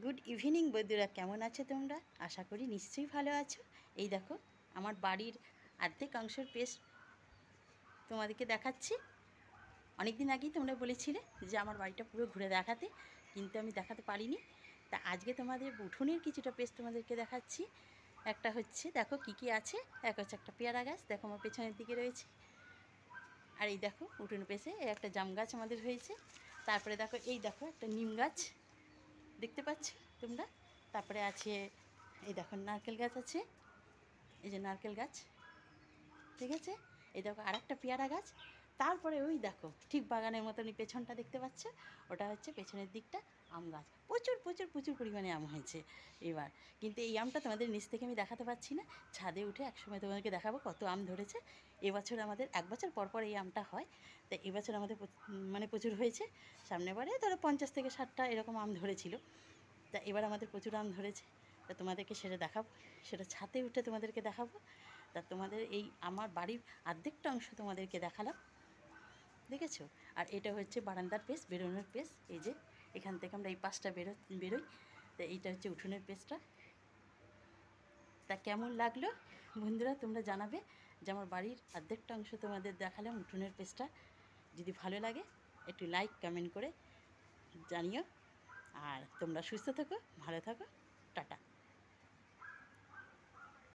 Good evening বন্ধুরা, কেমন আছো তোমরা? আশা করি নিশ্চয়ই ভালো আছো। এই দেখো আমার বাড়ির অর্ধেক অংশের পেস্ট তোমাদেরকে দেখাচ্ছি। অনেক দিন আগেই তোমরা বলেছিলে যে আমার বাড়িটা পুরো ঘুরে দেখাতে, কিন্তু আমি দেখাতে পারিনি। তা আজকে তোমাদের উঠোনের কিছুটা পেস্ট তোমাদেরকে দেখাচ্ছি। একটা হচ্ছে দেখো কি কি আছে। এক হচ্ছে একটা পেয়ারা গাছ, দেখো আমার পেছনের দিকে রয়েছে। আর এই দেখো উঠোনে পেছে একটা জাম গাছ আমাদের হয়েছে। তারপরে দেখো এই দেখো একটা নিম গাছ দেখতে পাচ্ছ তোমরা। তারপরে আছে এই দেখো নারকেল গাছ আছে, এই যে নারকেল গাছ, ঠিক আছে। এই দেখো আর একটা পেয়ারা গাছ। তারপরে ওই দেখো ঠিক বাগানের মতনই পেছনটা দেখতে পাচ্ছ, ওটা হচ্ছে পেছনের দিকটা আম গাছ। প্রচুর প্রচুর প্রচুর পরিমাণে আম হয়েছে এবার। কিন্তু এই আমটা তোমাদের নিচ থেকে আমি দেখাতে পারছি না, ছাদে উঠে একসময় তোমাদেরকে দেখাবো কত আম ধরেছে। এবছর আমাদের 1 বছর পর পর এই আমটা হয়, তো এবছর আমাদের মানে প্রচুর হয়েছে। সামনেবারে ধরো 50 থেকে 60টা এরকম আম ধরেছিল, তা এবার আমাদের প্রচুর আম ধরেছে। তা তোমাদেরকে সেটা দেখাবো, সেটা ছাদে উঠে তোমাদেরকে দেখাবো। তা তোমাদের এই আমার বাড়ির অর্ধেকটা অংশ তোমাদেরকে দেখালাম, দেখেছো। আর এটা হচ্ছে বারান্দার পেস, বেরোনোর পেস। এই যে এখান থেকে আমরা এই পাশটা বেরোই। তা এইটা হচ্ছে উঠোনের পেসটা। তা কেমন লাগলো বন্ধুরা তোমরা জানাবে, যে আমার বাড়ির অর্ধেকটা অংশ তোমাদের দেখালাম উঠোনের পেসটা। যদি ভালো লাগে একটু লাইক কমেন্ট করে জানিও। আর তোমরা সুস্থ থাকো, ভালো থাকো, টাটা।